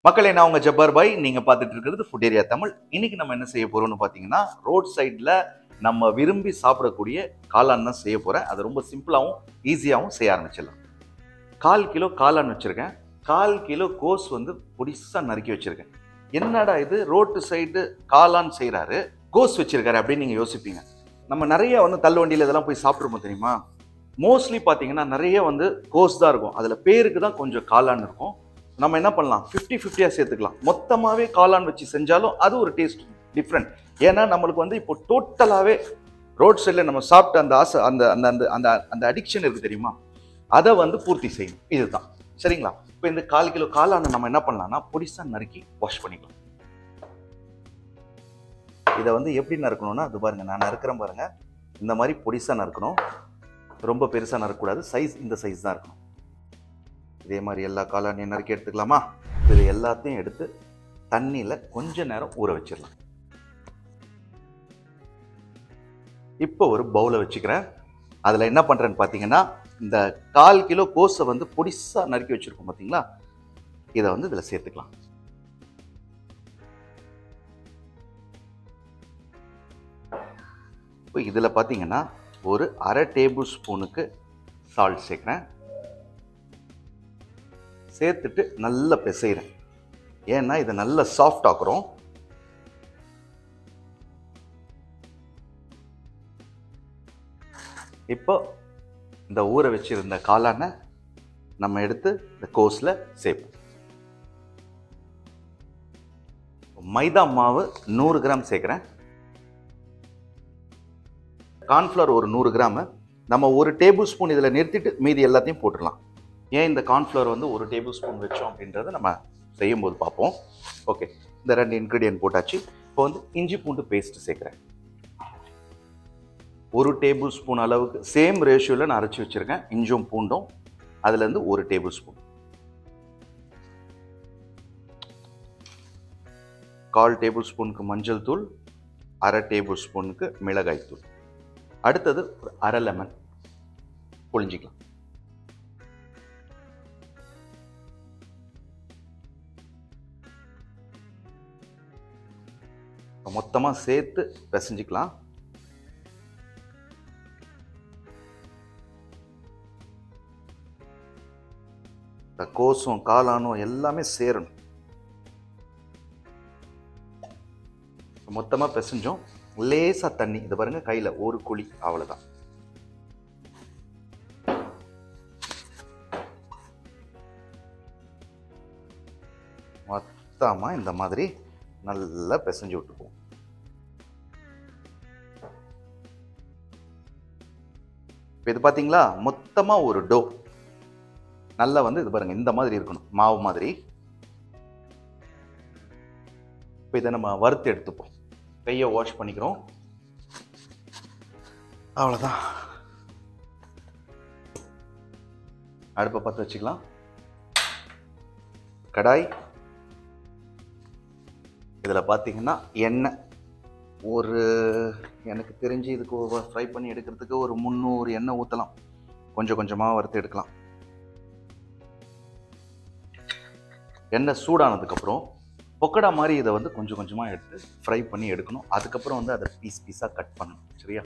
மக்களே, நான் உங்க ஜப்பார் பாய். நீங்க பார்த்துட்டு இருக்கிறது ஃபுட் ஏரியா தமிழ். இன்னைக்கு நம்ம என்ன செய்ய போறோம்னு பார்த்தீங்கன்னா, ரோட் சைடில் நம்ம விரும்பி சாப்பிடக்கூடிய காளான் தான் செய்ய போறேன். அது ரொம்ப சிம்பிளாகவும் ஈஸியாகவும் செய்ய ஆரம்பிச்சிடலாம். 1/4 கிலோ காளான் வச்சிருக்கேன். 1/4 கிலோ கோஸ் வந்து பொடிசா நறுக்கி வச்சிருக்கேன். என்னடா இது ரோட்டு சைடு காளான் செய்கிறாரு, கோஸ் வச்சிருக்காரு அப்படின்னு நீங்க யோசிப்பீங்க. நம்ம நிறைய வந்து தள்ளுவண்டியில் இதெல்லாம் போய் சாப்பிட்ருப்போம் தெரியுமா? மோஸ்ட்லி பார்த்தீங்கன்னா நிறைய வந்து கோஸ் தான் இருக்கும். அதில் பேருக்கு தான் கொஞ்சம் காளான் இருக்கும். நம்ம என்ன பண்ணலாம், 50-50 சேர்த்துக்கலாம். மொத்தமாகவே காளான் வச்சு செஞ்சாலும் அது ஒரு டேஸ்ட் டிஃப்ரெண்ட். ஏன்னா நம்மளுக்கு வந்து இப்போ டோட்டலாகவே ரோட் சைடில் நம்ம சாப்பிட்ட அந்த ஆசை, அந்த அந்த அந்த அந்த அந்த அடிக்ஷன் இருக்குது தெரியுமா, அதை வந்து பூர்த்தி செய்யணும். இதுதான் சரிங்களா. இப்போ இந்த 1/4 கிலோ காளானை நம்ம என்ன பண்ணலாம்னா பொடிசா நறுக்கி வாஷ் பண்ணிக்கலாம். இதை வந்து எப்படி நறுக்கணும்னா, அது பாருங்க, நான் நறுக்கிறேன் பாருங்க, இந்த மாதிரி பொடிசா நறுக்கணும். ரொம்ப பெருசாக நறுக்கக்கூடாது. சைஸ் இந்த சைஸ் தான் இருக்கணும். இதே மாதிரி எல்லா காளானையும் நறுக்கி எடுத்துக்கலாமா? இது எல்லாத்தையும் எடுத்து தண்ணியில் கொஞ்ச நேரம் ஊற வச்சிடலாம். இப்போ ஒரு பவுலை வச்சுக்கிறேன். அதில் என்ன பண்ணுறேன்னு பார்த்தீங்கன்னா, இந்த 1/4 கிலோ கோஸை வந்து பொடிசாக நறுக்கி வச்சுருக்கோம் பார்த்தீங்களா, இதை வந்து இதில் சேர்த்துக்கலாம். இப்போ இதில் பார்த்தீங்கன்னா ஒரு 1/2 டேபிள் ஸ்பூனுக்கு சால்ட் சேர்க்குறேன். சேர்த்துட்டு நல்லா பிசைகிறேன். ஏன்னா இதை நல்லா சாஃப்ட் ஆக்குறோம். இப்போ இந்த ஊற வச்சிருந்த காளானை நம்ம எடுத்து இந்த கோஸில் சேர்ப்போம். மைதா மாவு 100 கிராம் சேர்க்குறேன். கார்ன்ஃப்ளவர் ஒரு 100 கிராம். நம்ம ஒரு டேபிள் ஸ்பூன் இதில் நிறுத்திட்டு மீதி எல்லாத்தையும் போட்டுடலாம். ஏன் இந்த கார்ன்ஃப்ளவர் வந்து ஒரு டேபிள் ஸ்பூன் வச்சோம் அப்படின்றத நம்ம செய்யும்போது பார்ப்போம். ஓகே, இந்த 2 இன்க்ரீடியன்ட் போட்டாச்சு. இப்போ வந்து இஞ்சி பூண்டு பேஸ்ட் சேர்க்குறேன். 1 டேபிள் ஸ்பூன் அளவுக்கு சேம் ரேஷியோவில் நான் அரைச்சி வச்சுருக்கேன். இஞ்சும் பூண்டும் அதுலேருந்து 1 டேபிள் ஸ்பூன். 1/4 டேபிள் ஸ்பூனுக்கு மஞ்சள் தூள், 1/2 டேபிள் ஸ்பூனுக்கு மிளகாய் தூள். அடுத்தது ஒரு 1/2 லெமன் புழிஞ்சிக்கலாம். மொத்தமாக சேர்த்து பிசைஞ்சிக்கலாம். இந்த கோஸும் காளானும் எல்லாமே சேரணும். மொத்தமாக பிசைஞ்சோம். லேசாக தண்ணி, இது பாருங்க, கையில் ஒரு குழி, அவ்வளோதான். மொத்தமாக இந்த மாதிரி நல்லா பிசைஞ்சு விட்டுக்குவோம். இப்போ இது பார்த்தீங்களா, மொத்தமாக ஒரு டோ நல்லா வந்து இது பாருங்க, இந்த மாதிரி இருக்கணும், மாவு மாதிரி. இப்போ இதை நம்ம வறுத்து எடுத்துப்போம். கையை வாஷ் பண்ணிக்கிறோம். அவ்வளோதான். அடுப்பை பற்ற வச்சுக்கலாம். கடாய், இதில் பார்த்தீங்கன்னா எண்ணெய் ஒரு, எனக்கு தெரிஞ்சு இதுக்கு ஃப்ரை பண்ணி எடுக்கிறதுக்கு ஒரு 300 எண்ணெய் ஊற்றலாம். கொஞ்சம் கொஞ்சமாக வறுத்து எடுக்கலாம். எண்ணெய் சூடானதுக்கப்புறம் பொக்கடா மாதிரி இதை வந்து கொஞ்சம் கொஞ்சமாக எடுத்து ஃப்ரை பண்ணி எடுக்கணும். அதுக்கப்புறம் வந்து அதை பீஸ் பீஸாக கட் பண்ணணும். சரியா?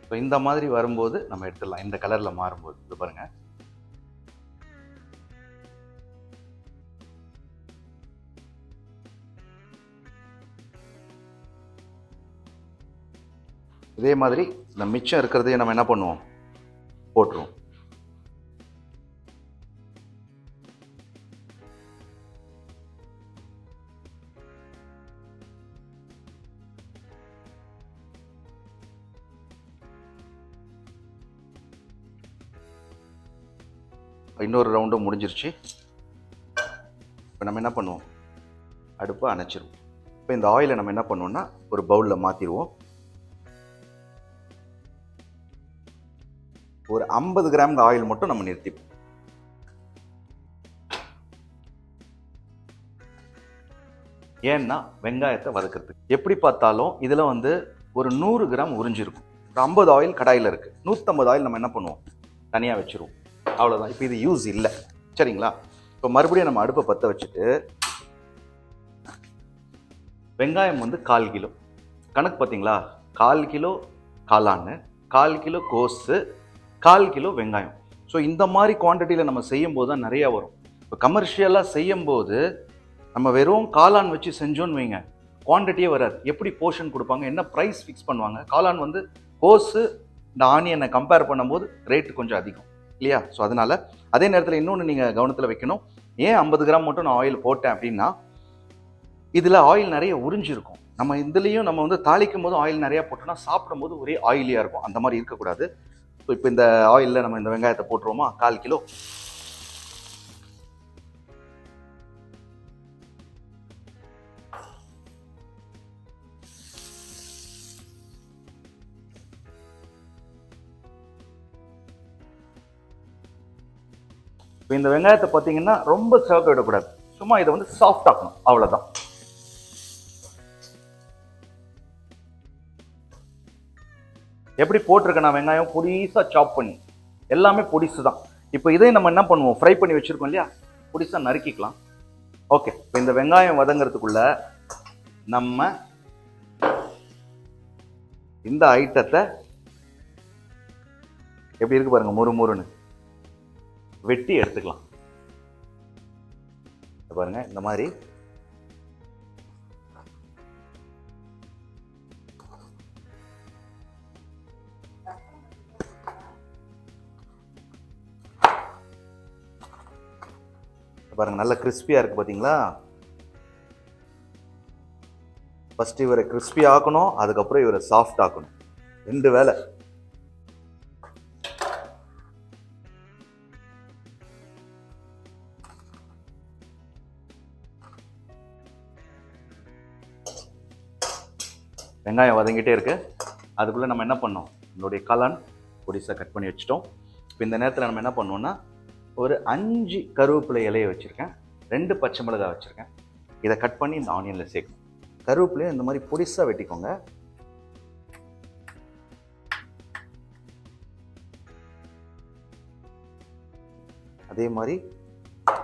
இப்போ இந்த மாதிரி வரும்போது நம்ம எடுத்துடலாம். இந்த கலரில் மாறும்போது இது பாருங்க. இதே மாதிரி இந்த மிச்சம் இருக்கிறதையும் நம்ம என்ன பண்ணுவோம், போட்டுருவோம். இன்னொரு ரவுண்டும் முடிஞ்சிருச்சு. இப்போ நம்ம என்ன பண்ணுவோம், அடுப்பை அணைச்சிருவோம். இப்போ இந்த ஆயிலை நம்ம என்ன பண்ணுவோம்னா ஒரு பவுலில் மாற்றிடுவோம். ஒரு 50 கிராம் ஆயில் மட்டும் நம்ம நிறுத்திப்போம். ஏன்னா வெங்காயத்தை வதக்கிறதுக்கு எப்படி பார்த்தாலும் இதில் வந்து ஒரு 100 கிராம் உறிஞ்சிருக்கும். ஒரு 50 ஆயில் கடாயில் இருக்குது, 150 ஆயில் நம்ம என்ன பண்ணுவோம் தனியாக வச்சுருவோம். அவ்வளோதான். இப்போ இது யூஸ் இல்லை, சரிங்களா? இப்போ மறுபடியும் நம்ம அடுப்பை பற்ற வச்சுட்டு வெங்காயம் வந்து 1/4 கிலோ கணக்கு பார்த்தீங்களா, 1/4 கிலோ காளான்னு, 1/4 கிலோ கோஸு, 1/4 கிலோ வெங்காயம். ஸோ இந்த மாதிரி குவான்டிட்டியில் நம்ம செய்யும் போது தான் நிறையா வரும். இப்போ கமர்ஷியலாக செய்யும் போது நம்ம வெறும் காளான் வச்சு செஞ்சோன்னு வைங்க, குவான்டிட்டியே வராது. எப்படி போர்ஷன் கொடுப்பாங்க, என்ன ப்ரைஸ் ஃபிக்ஸ் பண்ணுவாங்க? காளான் வந்து கோஸு இந்த ஆனியனை கம்பேர் பண்ணும்போது ரேட்டு கொஞ்சம் அதிகம் இல்லையா? ஸோ அதனால் அதே நேரத்தில் இன்னொன்று நீங்கள் கவனத்தில் வைக்கணும். ஏன் 50 கிராம் மட்டும் நான் ஆயில் போட்டேன் அப்படின்னா, இதில் ஆயில் நிறைய உறிஞ்சிருக்கும். நம்ம இதுலேயும் நம்ம வந்து தாளிக்கும் போது ஆயில் நிறையா போட்டோம்னா சாப்பிடும்போது ஒரே ஆயிலியாக இருக்கும். அந்த மாதிரி இருக்கக்கூடாது. ஸோ இப்போ இந்த ஆயிலில் நம்ம இந்த வெங்காயத்தை போட்டுருவோமா, 1/4 கிலோ. இப்போ இந்த வெங்காயத்தை பார்த்தீங்கன்னா ரொம்ப சிவக்க விடக்கூடாது, சும்மா இதை வந்து சாஃப்ட் ஆக்கணும், அவ்வளோதான். எப்படி போட்டிருக்கேன் நான் வெங்காயம் பொடிசாக சாப் பண்ணி, எல்லாமே பொடிசு தான். இப்போ இதை நம்ம என்ன பண்ணுவோம், ஃப்ரை பண்ணி வச்சுருக்கோம் இல்லையா, பொடிசாக நறுக்கிக்கலாம். ஓகே, இப்போ இந்த வெங்காயம் வதங்கிறதுக்குள்ள நம்ம இந்த ஐட்டத்தை எப்படி இருக்கு பாருங்க, முறுமுறுன்னு வெட்டி எடுத்துக்கலாம். பாருங்க இந்த மாதிரி. பாருங்க நல்ல கிறிஸ்பியா இருக்கு பாத்தீங்களா? ஃபர்ஸ்ட் இவரை கிறிஸ்பி ஆக்கணும், அதுக்கப்புறம் இவரை சாஃப்ட் ஆக்கணும். 2 வேலை. வெங்காயம் வதங்கிட்டே இருக்கு. அதுக்குள்ளே நம்ம என்ன பண்ணோம், நம்மளுடைய காளான் பொடிசாக கட் பண்ணி வச்சுட்டோம். இப்போ இந்த நேரத்தில் நம்ம என்ன பண்ணோம்னா ஒரு 5 கருவேப்பிலை இலையை வச்சுருக்கேன், 2 பச்சை மிளகாய் வச்சுருக்கேன். இதை கட் பண்ணி இந்த ஆனியனில் சேர்க்கணும். கருவேப்பிலையும் இந்த மாதிரி பொடிசாக வெட்டிக்கோங்க. அதே மாதிரி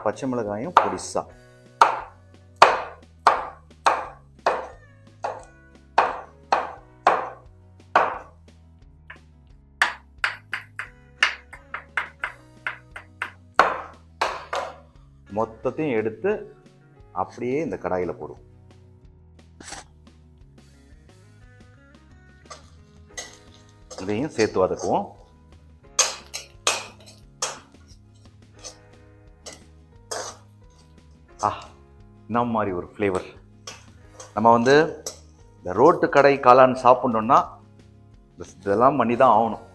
பச்சை மிளகாயும் பொடிசா. மொத்தத்தையும் எடுத்து அப்படியே இந்த கடாயில் போடுவோம். இதையும் சேர்த்து வதக்குவோம். இந்த மாதிரி ஒரு ஃப்ளேவர். நம்ம வந்து இந்த ரோட்டு கடை காளான் சாப்பிட்ணுன்னா இதெல்லாம் பண்ணி தான் ஆகணும்,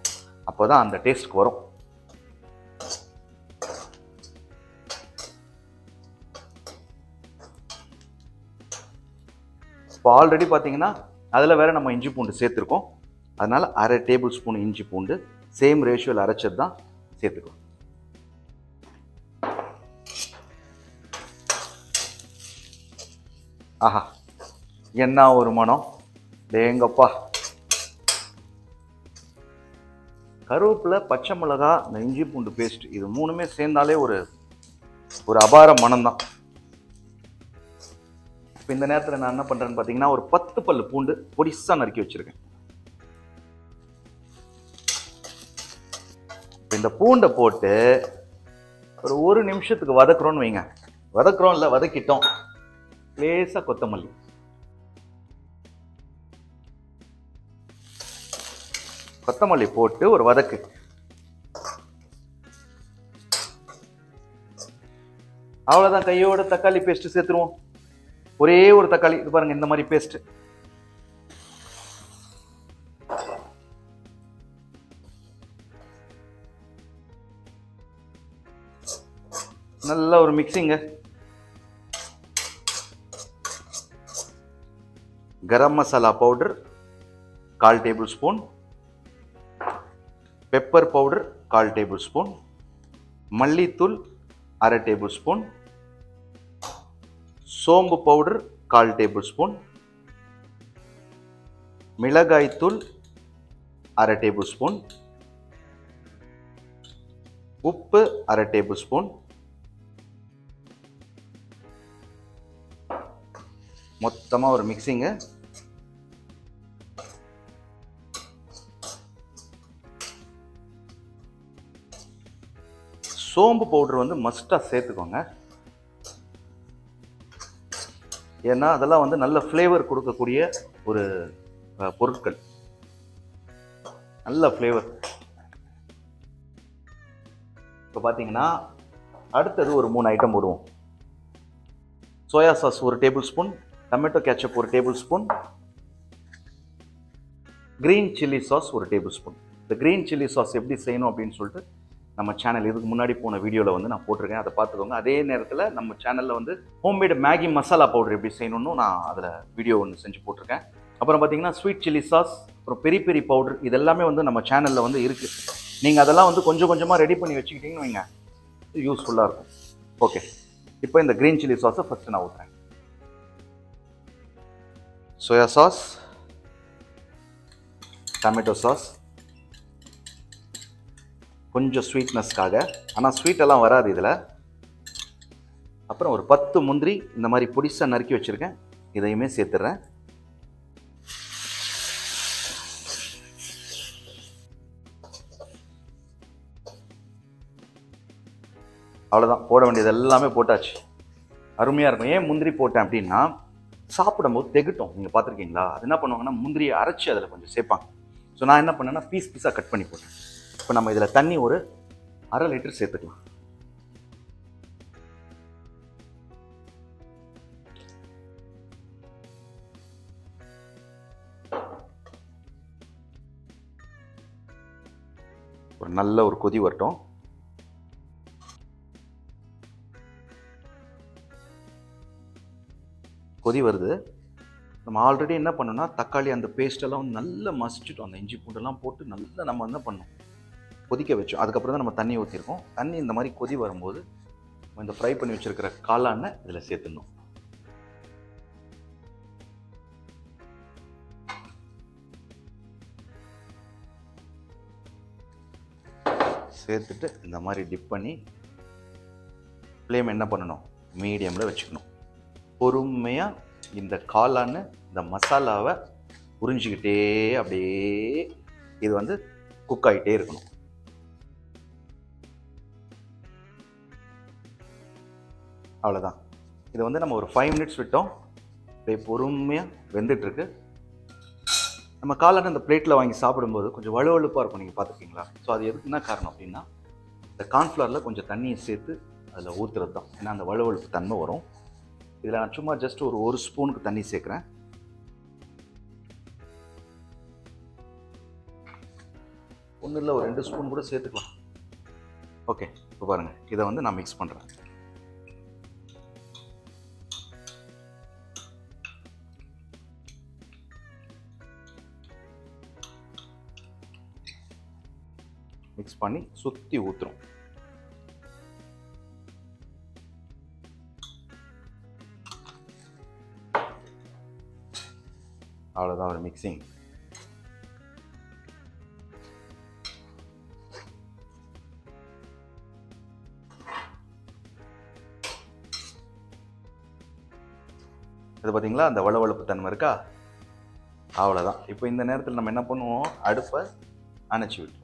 அப்போ தான் அந்த டேஸ்ட்க்கு வரும். இப்போ ஆல்ரெடி பார்த்தீங்கன்னா அதில் வேறு நம்ம இஞ்சி பூண்டு சேர்த்துருக்கோம். அதனால் 1/2 டேபிள் ஸ்பூன் இஞ்சி பூண்டு சேம் ரேஷியோவில் அரைச்சது தான் சேர்த்துக்கணும். ஆஹா, என்ன ஒரு மனம் டேங்கப்பா! கருவேப்பிலை, பச்சை மிளகா, இந்த இஞ்சி பூண்டு பேஸ்ட், இது 3மே சேர்ந்தாலே ஒரு அபார மனம்தான். இப்போ இந்த நேரத்தில் நான் என்ன பண்ணுறேன்னு பார்த்தீங்கன்னா ஒரு 10 பல்லு பூண்டு பொடிசாக நறுக்கி வச்சுருக்கேன். இப்போ இந்த பூண்டை போட்டு ஒரு 1 நிமிஷத்துக்கு வதக்குறோன்னு வைங்க. வதக்குறோம் இல்லை, வதக்கிட்டோம். லேசாக கொத்தமல்லி, கொத்தமல்லி போட்டு ஒரு வதக்கு. அவ்வளோதான், கையோட தக்காளி பேஸ்ட் சேர்த்துருவோம். ஒரே ஒரு தக்காளி, இது பாருங்க இந்த மாதிரி பேஸ்ட். நல்ல ஒரு மிக்சிங்க. Garam masala powder 1/4 tablespoon, pepper powder 1/4 tablespoon, மல்லித்தூள் 1/2 டேபிள் ஸ்பூன், சோம்பு பவுடர் 1/4 டேபிள் ஸ்பூன், மிளகாய் தூள் 1/2 டேபிள் ஸ்பூன், உப்பு 1/2 டேபிள் ஸ்பூன், மொத்தமா ஒரு மிக்சிங்க. சோம்பு பவுடர் வந்து மஸ்டா சேர்த்துக்கோங்க. ஏன்னா அதெல்லாம் வந்து நல்ல ஃப்ளேவர் கொடுக்கக்கூடிய ஒரு பொருட்கள், நல்ல ஃப்ளேவர். இப்போ பார்த்தீங்கன்னா அடுத்தது ஒரு 3 ஐட்டம் போடுவோம். Soya sauce 1 table spoon, tomato catch-up 1 table spoon, green chilli sauce 1 table spoon. இந்த கிரீன் சில்லி சாஸ் எப்படி செய்யணும் அப்படின்னு சொல்லிட்டு நம்ம சேனல் இதுக்கு முன்னாடி போன வீடியோவில் வந்து நான் போட்டிருக்கேன், அதை பார்த்துக்கோங்க. அதே நேரத்தில் நம்ம சேனலில் வந்து ஹோம்மேடு மேகி மசாலா பவுடர் எப்படி செய்யணும்னு நான் அதில் வீடியோ ஒன்று செஞ்சு போட்டிருக்கேன். அப்புறம் பார்த்தீங்கன்னா ஸ்வீட் சில்லி சாஸ், அப்புறம் பெரி பெரி பவுடர், இதெல்லாமே வந்து நம்ம சேனலில் வந்து இருக்குது. நீங்கள் அதெல்லாம் வந்து கொஞ்சம் கொஞ்சமாக ரெடி பண்ணி வச்சுக்கிட்டீங்கன்னு வைங்க, யூஸ்ஃபுல்லாக இருக்கும். ஓகே, இப்போ இந்த கிரீன் சில்லி சாஸை ஃபஸ்ட்டு நான் ஊற்றுறேன். சோயா சாஸ், டொமேட்டோ சாஸ், கொஞ்சம் ஸ்வீட்னஸ்க்காக, ஆனால் ஸ்வீட்டெல்லாம் வராது இதில். அப்புறம் ஒரு 10 முந்திரி இந்த மாதிரி பொடிசாக நறுக்கி வச்சுருக்கேன், இதையுமே சேர்த்துடுறேன். அவ்வளோதான், போட வேண்டியது எல்லாமே போட்டாச்சு. அருமையாக இருக்கும். ஏன் முந்திரி போட்டேன் அப்படின்னா, சாப்பிடும்போது திகட்டும். நீங்கள் பார்த்துருக்கீங்களா? அது என்ன பண்ணுவாங்கன்னா முந்திரியை அரைச்சி அதில் கொஞ்சம் சேர்ப்பாங்க. ஸோ நான் என்ன பண்ணேன்னா பீஸாக கட் பண்ணி போட்டேன். இப்போ நம்ம இதில் தண்ணி ஒரு 1/2 லிட்டர் சேர்த்துக்கலாம். ஒரு நல்ல ஒரு கொதி வரட்டும். கொதி வருது. நம்ம ஆல்ரெடி என்ன பண்ணோம்னா தக்காளி அந்த பேஸ்டெல்லாம் வந்து நல்லா மசிச்சுட்டோம். அந்த இஞ்சி பூண்டெல்லாம் போட்டு நல்லா நம்ம என்ன பண்ணோம், கொதிக்க வச்சோம். அதுக்கப்புறம் தான் நம்ம தண்ணி ஊற்றிருக்கோம். தண்ணி இந்த மாதிரி கொதி வரும்போது இந்த ஃப்ரை பண்ணி வச்சுருக்கிற காளானை இதில் சேர்த்துடணும். சேர்த்துட்டு இந்த மாதிரி டிப் பண்ணி ஃப்ளேம் என்ன பண்ணணும், மீடியமில் வச்சுக்கணும். பொறுமையாக இந்த காளான் இந்த மசாலாவை உறிஞ்சிக்கிட்டே அப்படியே இது வந்து குக் ஆகிட்டே இருக்கணும். அவ்வளோதான். இதை வந்து நம்ம ஒரு 5 மினிட்ஸ் விட்டோம். அப்படியே பொறுமையாக வெந்துட்டுருக்கு. நம்ம காளான் அந்த பிளேட்டில் வாங்கி சாப்பிடும்போது கொஞ்சம் வலுவழுப்பாக இருக்கும். நீங்கள் பார்த்துருக்கீங்களா? ஸோ அது எதுக்குன்னா காரணம் அப்படின்னா, இந்த கார்ன்ஃப்ளவரில் கொஞ்சம் தண்ணியை சேர்த்து அதில் ஊற்றுறது தான். ஏன்னா அந்த வலுவழுப்பு தன்மை வரும். இதில் நான் சும்மா ஜஸ்ட் ஒரு ஸ்பூனுக்கு தண்ணி சேர்க்குறேன். ஒன்றும் இல்லை, ஒரு 2 ஸ்பூன் கூட சேர்த்துக்கலாம். ஓகே, இப்போ பாருங்கள், இதை வந்து நான் மிக்ஸ் பண்ணுறேன். மிக்ஸ் பண்ணி சுற்றி ஊற்றுறோம். அவ்வளோதான் ஒரு மிக்சிங். இது பார்த்தீங்களா, அந்த வளவளப்பு தன்மை இருக்கா? அவ்வளோதான். இப்போ இந்த நேரத்தில் நம்ம என்ன பண்ணுவோம், அடுப்பை அணைச்சி விட்டுருவோம்.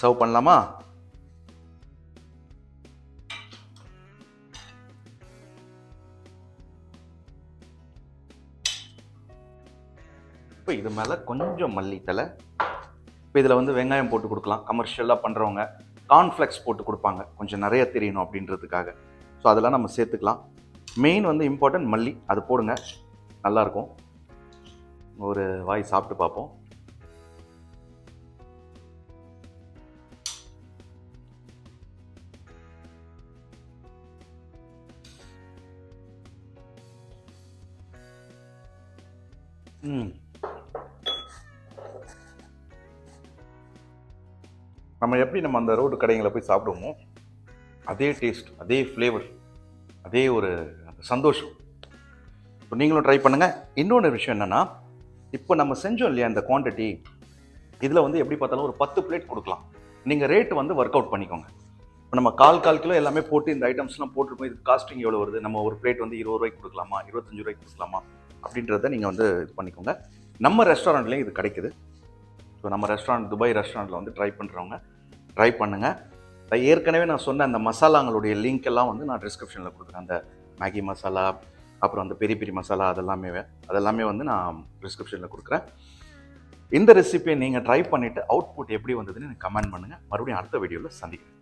சர்வ் பண்ணலாமா? இப்போ இது மேலே கொஞ்சம் மல்லித்தலை. இப்போ இதில் வந்து வெங்காயம் போட்டு கொடுக்கலாம். கமர்ஷியலாக பண்ணுறவங்க கார்ன்ஃப்ளெக்ஸ் போட்டு கொடுப்பாங்க, கொஞ்சம் நிறைய தெரியணும் அப்படின்றதுக்காக. ஸோ அதெல்லாம் நம்ம சேர்த்துக்கலாம். மெயின் வந்து இம்பார்ட்டன்ட் மல்லி, அது போடுங்க. நல்லாயிருக்கும். ஒரு வாய் சாப்பிட்டு பார்ப்போம். நம்ம எப்படி அந்த ரோடு கடைங்களை போய் சாப்பிடுவோமோ அதே டேஸ்ட், அதே ஃப்ளேவர், அதே ஒரு சந்தோஷம். இப்போ நீங்களும் ட்ரை பண்ணுங்கள். இன்னொன்று விஷயம் என்னென்னா, இப்போ நம்ம செஞ்சோம் இல்லையா இந்த குவான்டிட்டி, இதில் எப்படி பார்த்தாலும் ஒரு 10 பிளேட் கொடுக்கலாம். நீங்கள் ரேட்டு ஒர்க் அவுட் பண்ணிக்கோங்க. இப்போ நம்ம கால் கிலோ எல்லாமே போட்டு இந்த ஐட்டம்ஸ்லாம் போட்டிருக்கோம். இதுக்கு காஸ்டிங் எவ்வளோ வருது, நம்ம ஒரு பிளேட் 20 ரூபாய்க்கு கொடுக்கலாமா, 25 ரூபாய்க்கு கொடுக்கலாமா அப்படின்றத நீங்கள் இது பண்ணிக்கோங்க. நம்ம ரெஸ்டாரண்ட்லேயும் இது கிடைக்குது. ஸோ நம்ம ரெஸ்டாரண்ட் துபாய் ரெஸ்டாரண்ட்டில் ட்ரை பண்ணுறவங்க ட்ரை பண்ணுங்கள். ஏற்கனவே நான் சொன்ன அந்த மசாலாங்களுடைய லிங்க் எல்லாம் நான் டிஸ்கிரிப்ஷனில் கொடுக்குறேன். அந்த மேகி மசாலா, அப்புறம் அந்த பெரிய பெரிய மசாலா, அதெல்லாமே நான் டிஸ்கிரிப்ஷனில் கொடுக்குறேன். இந்த ரெசிபியை நீங்கள் ட்ரை பண்ணிவிட்டு அவுட்புட் எப்படி வந்ததுன்னு எனக்கு கமெண்ட் பண்ணுங்கள். மறுபடியும் அடுத்த வீடியோவில் சந்திக்கிறேன்.